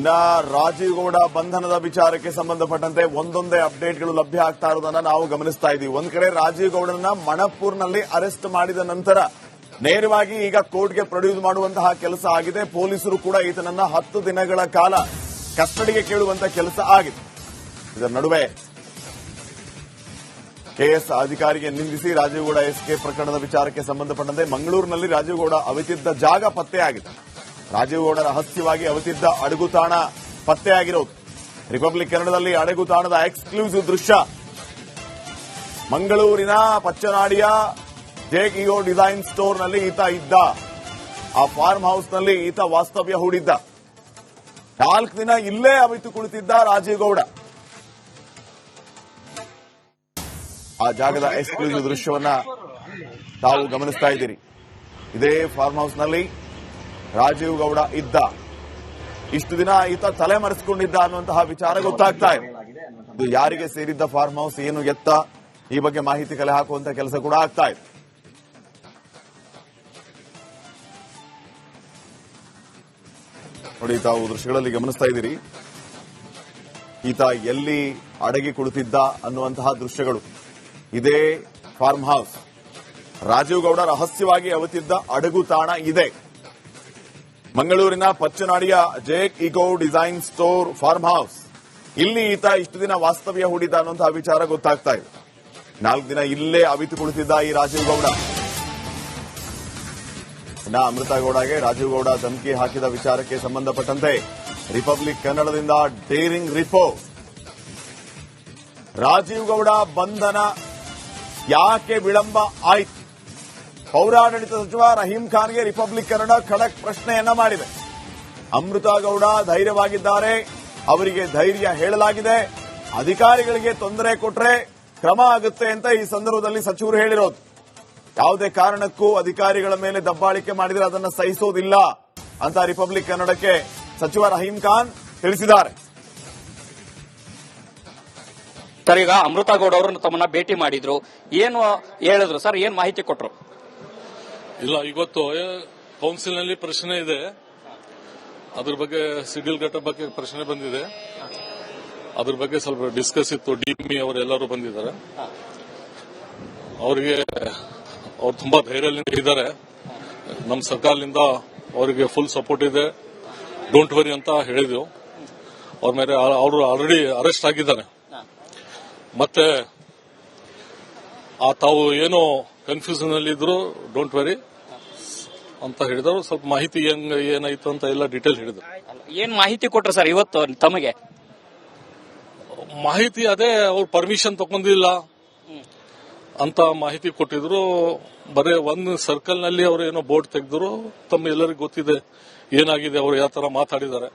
ಇನ್ನ ರಾಜೀವ್ ಗೌಡ ಬಂಧನದ ವಿಚಾರಕ್ಕೆ ಸಂಬಂಧಪಟ್ಟಂತೆ ಒಂದೊಂದೇ ಅಪ್ಡೇಟ್ಗಳು ಲಭ್ಯ ಆಗ್ತಾ ಇರೋದನ್ನ ನಾವು ಗಮನಿಸ್ತಾ ಇದ್ದೀವಿ. ಒಂದ್ ಕಡೆ ರಾಜೀವ್ ಗೌಡರನ್ನ ಮಣಪುರ್ನಲ್ಲಿ ಅರೆಸ್ಟ್ ಮಾಡಿದ ನಂತರ ನೇರವಾಗಿ ಈಗ ಕೋರ್ಟ್ಗೆ ಪ್ರೊಡ್ಯೂಸ್ ಮಾಡುವಂತಹ ಕೆಲಸ ಆಗಿದೆ. ಪೊಲೀಸರು ಕೂಡ ಈತನನ್ನ 10 ದಿನಗಳ ಕಾಲ ಕಸ್ಟಡಿಗೆ ಕೇಳುವಂತಹ ಕೆಲಸ ಆಗಿದೆ. ಇದರ ನಡುವೆ ಕೆಎಸ್ ಅಧಿಕಾರಿಗೆ ನಿಂದಿಸಿ ರಾಜೀವ್ ಗೌಡ ಎಸ್ಕೆ ಪ್ರಕರಣದ ವಿಚಾರಕ್ಕೆ ಸಂಬಂಧಪಟ್ಟಂತೆ ಮಂಗಳೂರಿನಲ್ಲಿ ರಾಜೀವ್ ಗೌಡ ಅವಿತಿದ್ದ ಜಾಗ ಪತ್ತೆಯಾಗಿದೆ. ರಾಜೀವ್ ಗೌಡ ರಹಸ್ಯವಾಗಿ ಅವಿತಿದ್ದ ಅಡಗುತಾಣ ಪತ್ತೆಯಾಗಿರೋದು. ರಿಪಬ್ಲಿಕ್ ಕನ್ನಡದಲ್ಲಿ ಅಡಗುತಾಣದ ಎಕ್ಸ್ಕ್ಲೂಸಿವ್ ದೃಶ್ಯ. ಮಂಗಳೂರಿನ ಪಚ್ಚನಾಡಿಯ ಜೆಇಒ ಡಿಸೈನ್ ಸ್ಟೋರ್ನಲ್ಲಿ ಈತ ಇದ್ದ. ಆ ಫಾರ್ಮ್ ಹೌಸ್ನಲ್ಲಿ ಈತ ವಾಸ್ತವ್ಯ ಹೂಡಿದ್ದ. 4 ದಿನ ಇಲ್ಲೇ ಅವಿತು ಕುಳಿತಿದ್ದ ರಾಜೀವ್ ಗೌಡ. ಆ ಜಾಗದ ಎಕ್ಸ್ಕ್ಲೂಸಿವ್ ದೃಶ್ಯವನ್ನ ತಾವು ಗಮನಿಸ್ತಾ ಇದ್ದೀರಿ. ಇದೇ ಫಾರ್ಮ್ ಹೌಸ್ನಲ್ಲಿ ರಾಜೀವ್ ಗೌಡ ಇದ್ದ. ಇಷ್ಟು ದಿನ ಈತ ತಲೆಮರೆಸಿಕೊಂಡಿದ್ದ ಅನ್ನುವಂತಹ ವಿಚಾರ ಗೊತ್ತಾಗ್ತಾ ಇದೆ. ಇದು ಯಾರಿಗೆ ಸೇರಿದ್ದ ಫಾರ್ಮ್ ಹೌಸ್, ಏನು ಎತ್ತ, ಈ ಬಗ್ಗೆ ಮಾಹಿತಿ ಕಲೆ ಹಾಕುವಂತ ಕೆಲಸ ಕೂಡ ಆಗ್ತಾ ಇದೆ. ನೋಡಿ, ತಾವು ದೃಶ್ಯಗಳಲ್ಲಿ ಗಮನಿಸ್ತಾ ಇದ್ದೀರಿ. ಈತ ಎಲ್ಲಿ ಅಡಗಿ ಕುಳಿತಿದ್ದ ಅನ್ನುವಂತಹ ದೃಶ್ಯಗಳು. ಇದೇ ಫಾರ್ಮ್ ಹೌಸ್. ರಾಜೀವ್ ಗೌಡ ರಹಸ್ಯವಾಗಿ ಅವಿತಿದ್ದ ಅಡಗುತಾಣ ಇದೆ. ಮಂಗಳೂರಿನ ಪಚ್ಚನಾಡಿಯ ಜೆಇಒ ಡಿಸೈನ್ ಸ್ಟೋರ್ ಫಾರ್ಮ್ ಹೌಸ್. ಇಲ್ಲಿ ಈತ ಇಷ್ಟು ದಿನ ವಾಸ್ತವ್ಯ ಹೂಡಿದ್ದ ಅನ್ನುವಂತಹ ವಿಚಾರ ಗೊತ್ತಾಗ್ತಾ ಇದೆ. 4 ದಿನ ಇಲ್ಲೇ ಅವಿತು ಕುಳಿತಿದ್ದ ಈ ರಾಜೀವ್ ಗೌಡ. ಇನ್ನ ಅಮೃತ ಗೌಡಗೆ ರಾಜೀವ್ ಗೌಡ ಧಮಕಿ ಹಾಕಿದ ವಿಚಾರಕ್ಕೆ ಸಂಬಂಧಪಟ್ಟಂತೆ ರಿಪಬ್ಲಿಕ್ ಕನ್ನಡದಿಂದ ಡೇರಿಂಗ್ ರಿಪೋರ್ಟ್. ರಾಜೀವ್ ಗೌಡ ಬಂಧನ ಯಾಕೆ ವಿಳಂಬ ಆಯಿತು? ಪೌರಾಡಳಿತ ಸಚಿವ ರಹೀಂ ಖಾನ್ಗೆ ರಿಪಬ್ಲಿಕ್ ಕನ್ನಡ ಖಡಕ್ ಪ್ರಶ್ನೆಯನ್ನ ಮಾಡಿದೆ. ಅಮೃತ ಗೌಡ ಧೈರ್ಯವಾಗಿದ್ದಾರೆ, ಅವರಿಗೆ ಧೈರ್ಯ ಹೇಳಲಾಗಿದೆ. ಅಧಿಕಾರಿಗಳಿಗೆ ತೊಂದರೆ ಕೊಟ್ರೆ ಕ್ರಮ ಆಗುತ್ತೆ ಅಂತ ಈ ಸಂದರ್ಭದಲ್ಲಿ ಸಚಿವರು ಹೇಳಿರೋದು. ಯಾವುದೇ ಕಾರಣಕ್ಕೂ ಅಧಿಕಾರಿಗಳ ಮೇಲೆ ದಬ್ಬಾಳಿಕೆ ಮಾಡಿದರೆ ಅದನ್ನು ಸಹಿಸೋದಿಲ್ಲ ಅಂತ ರಿಪಬ್ಲಿಕ್ ಕನ್ನಡಕ್ಕೆ ಸಚಿವ ರಹೀಂ ಖಾನ್ ತಿಳಿಸಿದ್ದಾರೆ. ಸರ್, ಈಗ ಅಮೃತ ಗೌಡ ಅವರು ತಮ್ಮನ್ನ ಭೇಟಿ ಮಾಡಿದ್ರು, ಏನು ಹೇಳಿದ್ರು ಸರ್? ಏನ್ ಮಾಹಿತಿ ಕೊಟ್ರು? ಇಲ್ಲ, ಇವತ್ತು ಕೌನ್ಸಿಲ್ ನಲ್ಲಿ ಪ್ರಶ್ನೆ ಇದೆ. ಅದ್ರ ಬಗ್ಗೆ ಸಿಡಿಲ್ ಘಟ್ಟ ಬಗ್ಗೆ ಪ್ರಶ್ನೆ ಬಂದಿದೆ. ಅದ್ರ ಬಗ್ಗೆ ಸ್ವಲ್ಪ ಡಿಸ್ಕಸ್ ಇತ್ತು. ಡಿಮಿ ಅವರೆಲ್ಲರೂ ಬಂದಿದ್ದಾರೆ. ಅವರಿಗೆ ಅವ್ರು ತುಂಬಾ ಧೈರ್ಯದಿಂದ ಇದ್ದಾರೆ. ನಮ್ಮ ಸರ್ಕಾರದಿಂದ ಅವರಿಗೆ ಫುಲ್ ಸಪೋರ್ಟ್ ಇದೆ, ಡೋಂಟ್ ವರಿ ಅಂತ ಹೇಳಿದ್ವು. ಅವ್ರ ಮೇಲೆ ಅವರು ಆಲ್ರೆಡಿ ಅರೆಸ್ಟ್ ಆಗಿದ್ದಾರೆ. ಮತ್ತೆ ತಾವು ಏನೋ ಕನ್ಫ್ಯೂಷನ್ ಅಲ್ಲಿ ಇದ್ರು, ಡೋಂಟ್ ವರಿ ಅಂತ ಹೇಳಿದ್ರು. ಸ್ವಲ್ಪ ಮಾಹಿತಿ ಏನಾಯ್ತು ಅಂತ ಎಲ್ಲ ಡೀಟೇಲ್ ಹೇಳಿದ್ರು. ಏನ್ ಮಾಹಿತಿ ಕೊಟ್ರು ಸರ್ ಇವತ್ತು ತಮಗೆ? ಮಾಹಿತಿ ಅದೇ, ಅವ್ರು ಪರ್ಮಿಷನ್ ತಗೊಂಡಿಲ್ಲ ಅಂತ ಮಾಹಿತಿ ಕೊಟ್ಟಿದ್ರು. ಬರೀ ಒಂದು ಸರ್ಕಲ್ ನಲ್ಲಿ ಅವರು ಏನೋ ಬೋರ್ಡ್ ತೆಗೆದ್ರು. ತಮ್ಮ ಎಲ್ಲರಿಗೂ ಗೊತ್ತಿದೆ ಏನಾಗಿದೆ, ಅವರು ಯಾವ ತರ ಮಾತಾಡಿದ್ದಾರೆ.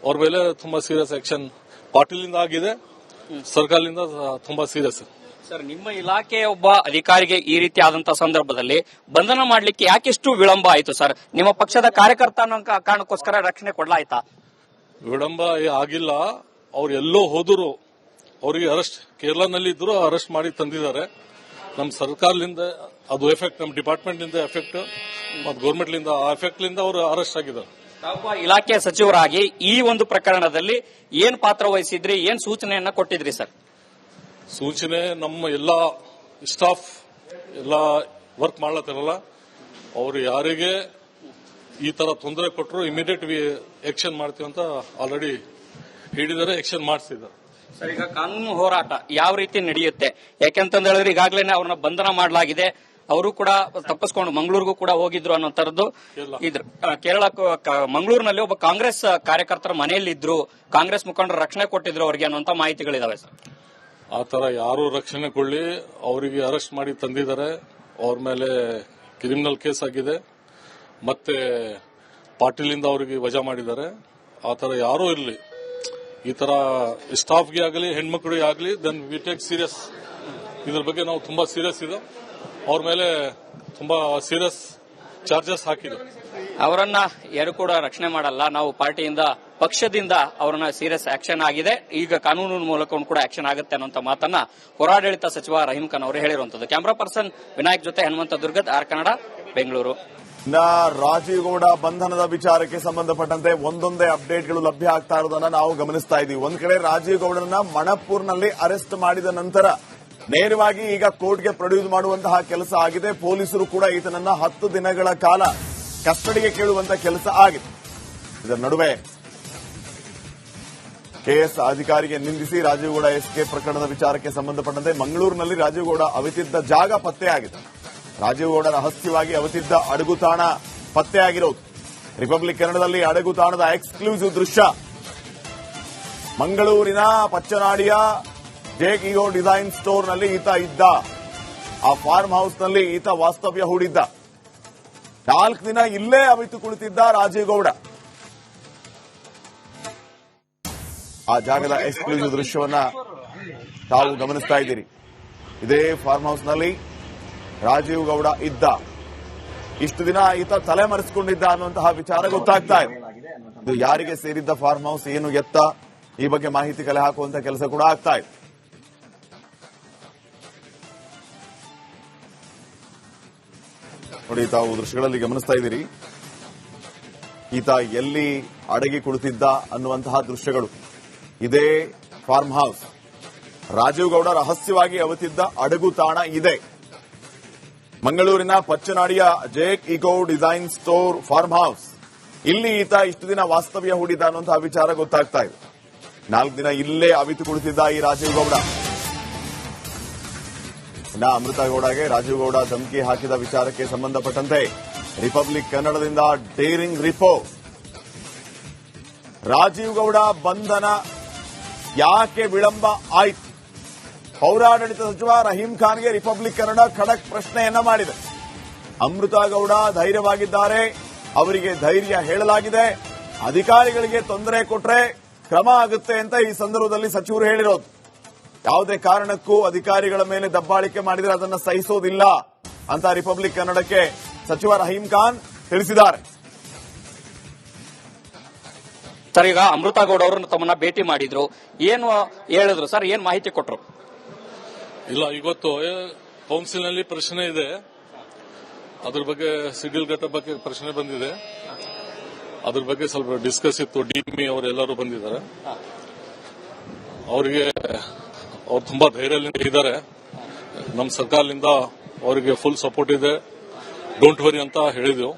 ಅವ್ರ ಮೇಲೆ ತುಂಬಾ ಸೀರಿಯಸ್ ಆಕ್ಷನ್ ಪಾಟೀಲಿಂದ ಆಗಿದೆ, ಸರ್ಕಾರದಿಂದ ತುಂಬಾ ಸೀರಿಯಸ್. ಸರ್, ನಿಮ್ಮ ಇಲಾಖೆಯ ಒಬ್ಬ ಅಧಿಕಾರಿಗೆ ಈ ರೀತಿ ಆದಂತಹ ಸಂದರ್ಭದಲ್ಲಿ ಬಂಧನ ಮಾಡಲಿಕ್ಕೆ ಯಾಕೆಷ್ಟು ವಿಳಂಬ ಆಯಿತು ಸರ್? ನಿಮ್ಮ ಪಕ್ಷದ ಕಾರ್ಯಕರ್ತ ಅನ್ನೋ ಕಾರಣಕ್ಕೋಸ್ಕರ ರಕ್ಷಣೆ ಕೊಡ್ಲಾಯ್ತಾ? ವಿಳಂಬ ಆಗಿಲ್ಲ. ಅವ್ರು ಎಲ್ಲೋ ಹೋದ್ರು, ಅವರಿಗೆ ಅರೆಸ್ಟ್ ಕೇರಳನಲ್ಲಿ ಇದ್ರು, ಅರೆಸ್ಟ್ ಮಾಡಿ ತಂದಿದ್ದಾರೆ. ನಮ್ಮ ಸರ್ಕಾರದಿಂದ ಅದು ಎಫೆಕ್ಟ್, ನಮ್ಮ ಡಿಪಾರ್ಟ್ಮೆಂಟ್ ಇಂದ ಎಫೆಕ್ಟ್ ಮತ್ತು ಗೌರ್ಮೆಂಟ್ ಲಿಂದ ಆ ಎಫೆಕ್ಟ್ ಲಿಂದ ಅವರು ಅರೆಸ್ಟ್ ಆಗಿದ್ದಾರೆ. ತಾವು ಇಲಾಖೆಯ ಸಚಿವರಾಗಿ ಈ ಒಂದು ಪ್ರಕರಣದಲ್ಲಿ ಏನ್ ಪಾತ್ರ ವಹಿಸಿದ್ರಿ, ಏನ್ ಸೂಚನೆಯನ್ನ ಕೊಟ್ಟಿದ್ರಿ ಸರ್? ಸೂಚನೆ, ನಮ್ಮ ಎಲ್ಲ ಸ್ಟಾಫ್ ಎಲ್ಲ ವರ್ಕ್ ಮಾಡ್ಲತ್ತಿರಲ್ಲ, ಅವರು ಯಾರಿಗೆ ಈ ತರ ತೊಂದರೆ ಕೊಟ್ಟರು ಇಮಿಡಿಯೇಟ್ ಆಕ್ಷನ್ ಮಾಡ್ತೀವಿ ಅಂತ ಆಲ್ರೆಡಿ ಹೇಳಿದರೆ ಆಕ್ಷನ್ ಮಾಡಿಸಿದ್ದಾರೆ. ಸರ್, ಈಗ ಕಾನೂನು ಹೋರಾಟ ಯಾವ ರೀತಿ ನಡೆಯುತ್ತೆ? ಯಾಕೆಂತಂದ್ರೆ ಹೇಳಿದ್ರೆ ಈಗಾಗಲೇ ಅವ್ರನ್ನ ಬಂಧನ ಮಾಡಲಾಗಿದೆ. ಅವರು ಕೂಡ ತಪ್ಪಿಸ್ಕೊಂಡು ಮಂಗಳೂರಿಗೂ ಕೂಡ ಹೋಗಿದ್ರು ಅನ್ನೋಂಥದ್ದು ಇದ್ರು. ಕೇರಳ ಮಂಗಳೂರಿನಲ್ಲಿ ಒಬ್ಬ ಕಾಂಗ್ರೆಸ್ ಕಾರ್ಯಕರ್ತರ ಮನೆಯಲ್ಲಿ ಇದ್ರು, ಕಾಂಗ್ರೆಸ್ ಮುಖಂಡರು ರಕ್ಷಣೆ ಕೊಟ್ಟಿದ್ರು ಅವರಿಗೆ ಅನ್ನುವಂತ ಮಾಹಿತಿಗಳಿದಾವೆ ಸರ್. ಆ ತರ ಯಾರು ರಕ್ಷಣೆ ಕೊಳ್ಳಿ, ಅವರಿಗೆ ಅರೆಸ್ಟ್ ಮಾಡಿ ತಂದಿದ್ದಾರೆ. ಅವ್ರ ಮೇಲೆ ಕ್ರಿಮಿನಲ್ ಕೇಸ್ ಆಗಿದೆ. ಮತ್ತೆ ಪಾಟೀಲಿಂದ ಅವರಿಗೆ ವಜಾ ಮಾಡಿದ್ದಾರೆ. ಆ ತರ ಯಾರೂ ಇರಲಿ, ಈ ತರ ಸ್ಟಾಫ್ಗೆ ಆಗಲಿ ಹೆಣ್ಮಕ್ಳಿಗೆ ಆಗಲಿ, ದೆನ್ ವಿ ಟೇಕ್ ಸೀರಿಯಸ್. ಇದ್ರ ಬಗ್ಗೆ ನಾವು ತುಂಬಾ ಸೀರಿಯಸ್ ಇದೆ. ಅವ್ರ ಮೇಲೆ ತುಂಬಾ ಸೀರಿಯಸ್ ಚಾರ್ಜಸ್ ಹಾಕಿದೆ. ಅವರನ್ನ ಯಾರು ಕೂಡ ರಕ್ಷಣೆ ಮಾಡಲ್ಲ, ನಾವು ಪಾರ್ಟಿಯಿಂದ ಪಕ್ಷದಿಂದ ಅವರನ್ನ ಸೀರಿಯಸ್ ಆಕ್ಷನ್ ಆಗಿದೆ. ಈಗ ಕಾನೂನು ಮೂಲಕ ಕೂಡ ಆಕ್ಷನ್ ಆಗುತ್ತೆ ಅನ್ನೋ ಮಾತನ್ನ ಹೋರಾಡಳಿತ ಸಚಿವ ರಹೀಂ ಖಾನ್ ಅವರು ಹೇಳಿರುವಂತದ್ದು. ಕ್ಯಾಮರಾ ಪರ್ಸನ್ ವಿನಾಯಕ್ ಜೊತೆ ಹನುಮಂತ ದುರ್ಗದ್, ಆರ್ ಕನ್ನಡ, ಬೆಂಗಳೂರು. ರಾಜೀವ್ ಗೌಡ ಬಂಧನದ ವಿಚಾರಕ್ಕೆ ಸಂಬಂಧಪಟ್ಟಂತೆ ಒಂದೊಂದೇ ಅಪ್ಡೇಟ್ಗಳು ಲಭ್ಯ ಆಗ್ತಾ ಇರೋದನ್ನ ನಾವು ಗಮನಿಸ್ತಾ ಇದ್ದೀವಿ. ಒಂದ್ ಕಡೆ ರಾಜೀವ್ ಗೌಡರನ್ನ ಮಣಪುರ್ನಲ್ಲಿ ಅರೆಸ್ಟ್ ಮಾಡಿದ ನಂತರ ನೇರವಾಗಿ ಈಗ ಕೋರ್ಟ್ಗೆ ಪ್ರೊಡ್ಯೂಸ್ ಮಾಡುವಂತಹ ಕೆಲಸ ಆಗಿದೆ. ಪೊಲೀಸರು ಕೂಡ ಈತನನ್ನ 10 ದಿನಗಳ ಕಾಲ ಕಸ್ಟಡಿಗೆ ಕೇಳುವಂತ ಕೆಲಸ ಆಗಿದೆ. ಇದರ ನಡುವೆ ಕೆಎಸ್ ಅಧಿಕಾರಿಗೆ ನಿಂದಿಸಿ ರಾಜೀವ್ ಗೌಡ ಎಸ್ಕೇಪ್ ಪ್ರಕರಣದ ವಿಚಾರಕ್ಕೆ ಸಂಬಂಧಪಟ್ಟಂತೆ ಮಂಗಳೂರಿನಲ್ಲಿ ರಾಜೀವ್ ಗೌಡ ಅವಿತಿದ್ದ ಜಾಗ ಪತ್ತೆಯಾಗಿದೆ. ರಾಜೀವ್ ಗೌಡ ರಹಸ್ಯವಾಗಿ ಅವಿತಿದ್ದ ಅಡಗುತಾಣ ಪತ್ತೆಯಾಗಿರೋದು. ರಿಪಬ್ಲಿಕ್ ಕನ್ನಡದಲ್ಲಿ ಅಡಗುತಾಣದ ಎಕ್ಸ್ಕ್ಲೂಸಿವ್ ದೃಶ್ಯ. ಮಂಗಳೂರಿನ ಪಚ್ಚನಾಡಿಯ ಜೆಇಒ ಡಿಸೈನ್ ಸ್ಟೋರ್ನಲ್ಲಿ ಈತ ಇದ್ದ. ಆ ಫಾರ್ಮ್ ಹೌಸ್ನಲ್ಲಿ ಈತ ವಾಸ್ತವ್ಯ ಹೂಡಿದ್ದ. 4 ದಿನ ಇಲ್ಲೇ ಅವಿತು ಕುಳಿತಿದ್ದ ರಾಜೀವ್ ಗೌಡ. ಆ ಜಾಗದ ಎಕ್ಸ್ಕ್ಲೂಸಿವ್ ದೃಶ್ಯವನ್ನ ತಾವು ಗಮನಿಸ್ತಾ ಇದ್ದೀರಿ. ಇದೇ ಫಾರ್ಮ್ ಹೌಸ್ನಲ್ಲಿ ರಾಜೀವ್ ಗೌಡ ಇದ್ದ. ಇಷ್ಟು ದಿನ ಈತ ತಲೆಮರೆಸಿಕೊಂಡಿದ್ದ ಅನ್ನುವಂತಹ ವಿಚಾರ ಗೊತ್ತಾಗ್ತಾ ಇದೆ. ಇದು ಯಾರಿಗೆ ಸೇರಿದ್ದ ಫಾರ್ಮ್ ಹೌಸ್, ಏನು ಎತ್ತ, ಈ ಬಗ್ಗೆ ಮಾಹಿತಿ ಕಲೆ ಹಾಕುವಂತ ಕೆಲಸ ಕೂಡ ಆಗ್ತಾ ಇದೆ. ನೋಡಿ, ತಾವು ದೃಶ್ಯಗಳಲ್ಲಿ ಗಮನಿಸ್ತಾ ಇದ್ದೀರಿ. ಈತ ಎಲ್ಲಿ ಅಡಗಿ ಕುಳಿತಿದ್ದ ಅನ್ನುವಂತಹ ದೃಶ್ಯಗಳು. ಇದೇ ಫಾರ್ಮ್ ಹೌಸ್. ರಾಜೀವ್ ಗೌಡ ರಹಸ್ಯವಾಗಿ ಅವಿತಿದ್ದ ಅಡಗುತಾಣ ಇದೆ. ಮಂಗಳೂರಿನ ಪಚ್ಚನಾಡಿಯ ಜೆಇಒ ಡಿಸೈನ್ ಸ್ಟೋರ್ ಫಾರ್ಮ್ ಹೌಸ್. ಇಲ್ಲಿ ಈತ ಇಷ್ಟು ದಿನ ವಾಸ್ತವ್ಯ ಹೂಡಿದ್ದ ಅನ್ನುವಂತಹ ವಿಚಾರ ಗೊತ್ತಾಗ್ತಾ ಇದೆ. 4 ದಿನ ಇಲ್ಲೇ ಅವಿತು ಕುಳಿತಿದ್ದ ಈ ರಾಜೀವ್ ಗೌಡ. ಅಮೃತ ಗೌಡಗೆ ರಾಜೀವ್ ಗೌಡ ಧಮಕಿ ಹಾಕಿದ ವಿಚಾರಕ್ಕೆ ಸಂಬಂಧಪಟ್ಟಂತೆ ರಿಪಬ್ಲಿಕ್ ಕನ್ನಡದಿಂದ ಡೇರಿಂಗ್ ರಿಪೋರ್ಟ್. ರಾಜೀವ್ ಗೌಡ ಬಂಧನ ಯಾಕೆ ವಿಳಂಬ ಆಯಿತು? ಪೌರಾಡಳಿತ ಸಚಿವ ರಹೀಂ ಖಾನ್ಗೆ ರಿಪಬ್ಲಿಕ್ ಕನ್ನಡ ಖಡಕ್ ಪ್ರಶ್ನೆಯನ್ನ ಮಾಡಿದೆ. ಅಮೃತ ಗೌಡ ಧೈರ್ಯವಾಗಿದ್ದಾರೆ, ಅವರಿಗೆ ಧೈರ್ಯ ಹೇಳಲಾಗಿದೆ. ಅಧಿಕಾರಿಗಳಿಗೆ ತೊಂದರೆ ಕೊಟ್ರೆ ಕ್ರಮ ಆಗುತ್ತೆ ಅಂತ ಈ ಸಂದರ್ಭದಲ್ಲಿ ಸಚಿವರು ಹೇಳಿರೋದು. ಯಾವುದೇ ಕಾರಣಕ್ಕೂ ಅಧಿಕಾರಿಗಳ ಮೇಲೆ ದಬ್ಬಾಳಿಕೆ ಮಾಡಿದರೆ ಅದನ್ನು ಸಹಿಸೋದಿಲ್ಲ ಅಂತ ರಿಪಬ್ಲಿಕ್ ಕನ್ನಡಕ್ಕೆ ಸಚಿವ ರಹೀಂ ಖಾನ್ ತಿಳಿಸಿದ್ದಾರೆ. ಸರ್, ಈಗ ಅಮೃತ ಗೌಡ ಅವರನ್ನು ತಮ್ಮನ್ನ ಭೇಟಿ ಮಾಡಿದ್ರು, ಏನು ಹೇಳಿದ್ರು ಸರ್? ಏನ್ ಮಾಹಿತಿ ಕೊಟ್ಟರು? ಇಲ್ಲ, ಇವತ್ತು ಕೌನ್ಸಿಲ್ ನಲ್ಲಿ ಪ್ರಶ್ನೆ ಇದೆ. ಅದ್ರ ಬಗ್ಗೆ ಸಿಡಿಲ್ ಘಟ್ಟ ಬಗ್ಗೆ ಪ್ರಶ್ನೆ ಬಂದಿದೆ. ಅದ್ರ ಬಗ್ಗೆ ಸ್ವಲ್ಪ ಡಿಸ್ಕಸ್ ಇತ್ತು. ಡಿಮಿ ಅವರೆಲ್ಲರೂ ಬಂದಿದ್ದಾರೆ. ಅವರಿಗೆ ಅವ್ರು ತುಂಬಾ ಧೈರ್ಯದಿಂದ ಇದ್ದಾರೆ. ನಮ್ಮ ಸರ್ಕಾರದಿಂದ ಅವರಿಗೆ ಫುಲ್ ಸಪೋರ್ಟ್ ಇದೆ, ಡೋಂಟ್ ವರಿ ಅಂತ ಹೇಳಿದ್ವು.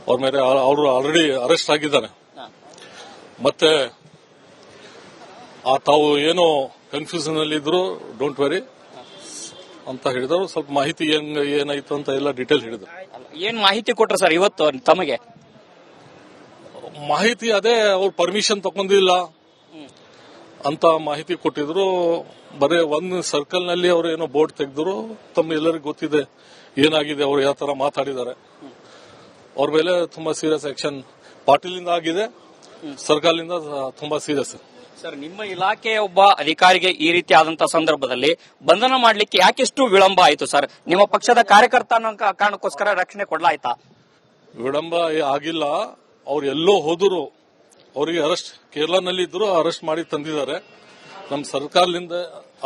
ಅವ್ರ ಮೇಲೆ ಅವರು ಆಲ್ರೆಡಿ ಅರೆಸ್ಟ್ ಆಗಿದ್ದಾರೆ. ಮತ್ತೆ ತಾವು ಏನೋ ಕನ್ಫ್ಯೂಷನ್ ಅಲ್ಲಿ ಇದ್ರು, ಡೋಂಟ್ ವರಿ ಅಂತ ಹೇಳಿದ್ರು. ಸ್ವಲ್ಪ ಮಾಹಿತಿ ಏನಾಯ್ತು ಅಂತ ಎಲ್ಲ ಡೀಟೇಲ್ ಹೇಳಿದ್ರು. ಏನ್ ಮಾಹಿತಿ ಕೊಟ್ರು ಸರ್ ಇವತ್ತು ತಮಗೆ? ಮಾಹಿತಿ ಅದೇ, ಅವ್ರು ಪರ್ಮಿಷನ್ ತಗೊಂಡಿಲ್ಲ ಅಂತ ಮಾಹಿತಿ ಕೊಟ್ಟಿದ್ರು. ಬರೀ ಒಂದು ಸರ್ಕಲ್ ನಲ್ಲಿ ಅವರು ಏನೋ ಬೋರ್ಡ್ ತೆಗೆದ್ರು. ತಮ್ಮ ಎಲ್ಲರಿಗೂ ಗೊತ್ತಿದೆ ಏನಾಗಿದೆ, ಅವರು ಯಾವ ತರ ಮಾತಾಡಿದ್ದಾರೆ. ಅವ್ರ ಮೇಲೆ ತುಂಬಾ ಸೀರಿಯಸ್ ಆಕ್ಷನ್ ಪಾಟೀಲಿಂದ ಆಗಿದೆ, ಸರ್ಕಾರದಿಂದ ತುಂಬಾ ಸೀರಿಯಸ್. ಸರ್, ನಿಮ್ಮ ಇಲಾಖೆಯ ಒಬ್ಬ ಅಧಿಕಾರಿಗೆ ಈ ರೀತಿ ಆದಂತಹ ಸಂದರ್ಭದಲ್ಲಿ ಬಂಧನ ಮಾಡಲಿಕ್ಕೆ ಯಾಕೆಷ್ಟು ವಿಳಂಬ ಆಯಿತು ಸರ್? ನಿಮ್ಮ ಪಕ್ಷದ ಕಾರ್ಯಕರ್ತ ಅನ್ನೋ ಕಾರಣಕ್ಕೋಸ್ಕರ ರಕ್ಷಣೆ ಕೊಡ್ಲಾಯ್ತಾ? ವಿಳಂಬ ಆಗಿಲ್ಲ. ಅವ್ರು ಎಲ್ಲೋ ಹೋದ್ರು, ಅವರಿಗೆ ಅರೆಸ್ಟ್ ಕೇರಳನಲ್ಲಿ ಇದ್ರು, ಅರೆಸ್ಟ್ ಮಾಡಿ ತಂದಿದ್ದಾರೆ. ನಮ್ಮ ಸರ್ಕಾರದಿಂದ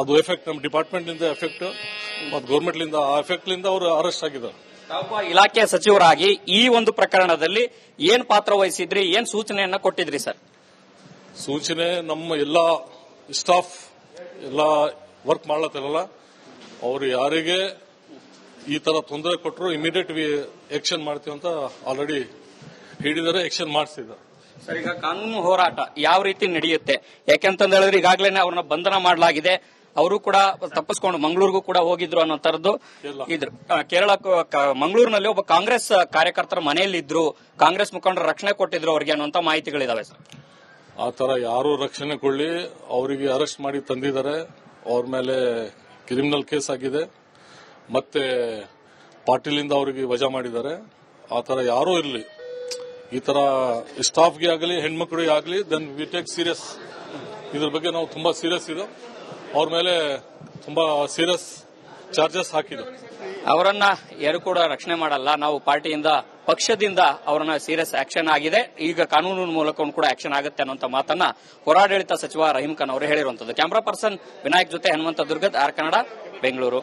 ಅದು ಎಫೆಕ್ಟ್, ನಮ್ಮ ಡಿಪಾರ್ಟ್ಮೆಂಟ್ ನಿಂದ ಎಫೆಕ್ಟ್ ಮತ್ತು ಗೌರ್ಮೆಂಟ್ ಲಿಂದ ಆ ಎಫೆಕ್ಟ್ ಲಿಂದ ಅವರು ಅರೆಸ್ಟ್ ಆಗಿದ್ದಾರೆ. ಒಬ್ಬ ಇಲಾಖೆಯ ಸಚಿವರಾಗಿ ಈ ಒಂದು ಪ್ರಕರಣದಲ್ಲಿ ಏನ್ ಪಾತ್ರ ವಹಿಸಿದ್ರಿ, ಏನ್ ಸೂಚನೆಯನ್ನ ಕೊಟ್ಟಿದ್ರಿ ಸರ್? ಸೂಚನೆ, ನಮ್ಮ ಎಲ್ಲ ಸ್ಟಾಫ್ ಎಲ್ಲ ವರ್ಕ್ ಮಾಡ್ಲತ್ತಾರಲ್ಲ, ಅವರು ಯಾರಿಗೆ ಈ ತರ ತೊಂದರೆ ಕೊಟ್ಟರು ಇಮಿಡಿಯೇಟ್ ಆಕ್ಷನ್ ಮಾಡ್ತೀವಿ ಅಂತ ಆಲ್ರೆಡಿ ಹೇಳಿದರೆ ಆಕ್ಷನ್ ಮಾಡಿಸಿದ್ದಾರೆ. ಸರ್, ಈಗ ಕಾನೂನು ಹೋರಾಟ ಯಾವ ರೀತಿ ನಡೆಯುತ್ತೆ? ಯಾಕೆಂತಂದ ಹೇಳಿದ್ರೆ ಈಗಾಗಲೇ ಅವ್ರನ್ನ ಬಂಧನ ಮಾಡಲಾಗಿದೆ. ಅವರು ಕೂಡ ತಪ್ಪಿಸ್ಕೊಂಡು ಮಂಗಳೂರಿಗೂ ಕೂಡ ಹೋಗಿದ್ರು ಅನ್ನೋ ತರದ್ದು ಇದ್ರು. ಕೇರಳ ಮಂಗಳೂರಿನಲ್ಲಿ ಒಬ್ಬ ಕಾಂಗ್ರೆಸ್ ಕಾರ್ಯಕರ್ತರ ಮನೆಯಲ್ಲಿ ಇದ್ರು, ಕಾಂಗ್ರೆಸ್ ಮುಖಂಡರು ರಕ್ಷಣೆ ಕೊಟ್ಟಿದ್ರು ಅವರಿಗೆ ಅನ್ನುವಂತ ಮಾಹಿತಿಗಳಿದಾವೆ ಸರ್. ಆ ತರ ಯಾರು ರಕ್ಷಣೆ ಕೊಳ್ಳಿ, ಅವರಿಗೆ ಅರೆಸ್ಟ್ ಮಾಡಿ ತಂದಿದ್ದಾರೆ. ಅವ್ರ ಮೇಲೆ ಕ್ರಿಮಿನಲ್ ಕೇಸ್ ಆಗಿದೆ. ಮತ್ತೆ ಪಾಟೀಲಿಂದ ಅವರಿಗೆ ವಜಾ ಮಾಡಿದ್ದಾರೆ. ಆ ತರ ಯಾರೂ ಇರಲಿ, ಈ ತರ ಸ್ಟಾಫ್ಗೆ ಆಗಲಿ ಹೆಣ್ಮಕ್ಳಿಗೆ ಆಗಲಿ, ದೆನ್ ವಿ ಟೇಕ್ ಸೀರಿಯಸ್. ಇದ್ರ ಬಗ್ಗೆ ನಾವು ತುಂಬಾ ಸೀರಿಯಸ್ ಇದೆ. ಅವ್ರ ಮೇಲೆ ತುಂಬಾ ಸೀರಿಯಸ್ ಚಾರ್ಜಸ್ ಹಾಕಿದ್ರು. ಅವರನ್ನ ಯಾರು ಕೂಡ ರಕ್ಷಣೆ ಮಾಡಲ್ಲ, ನಾವು ಪಾರ್ಟಿಯಿಂದ ಪಕ್ಷದಿಂದ ಅವರನ್ನ ಸೀರಿಯಸ್ ಆಕ್ಷನ್ ಆಗಿದೆ, ಈಗ ಕಾನೂನಿನ ಮೂಲಕ ಕೂಡ ಆಕ್ಷನ್ ಆಗುತ್ತೆ ಅನ್ನುವಂತ ಮಾತನ್ನ ಹೋರಾಡಳಿತ ಸಚಿವ ರಹೀಂ ಖಾನ್ ಅವರು ಹೇಳಿರುವಂತದ್ದು. ಕ್ಯಾಮರಾ ಪರ್ಸನ್ ವಿನಾಯಕ್ ಜೊತೆ ಹನುಮಂತ ದುರ್ಗದ್, ಆರ್ ಕನ್ನಡ, ಬೆಂಗಳೂರು.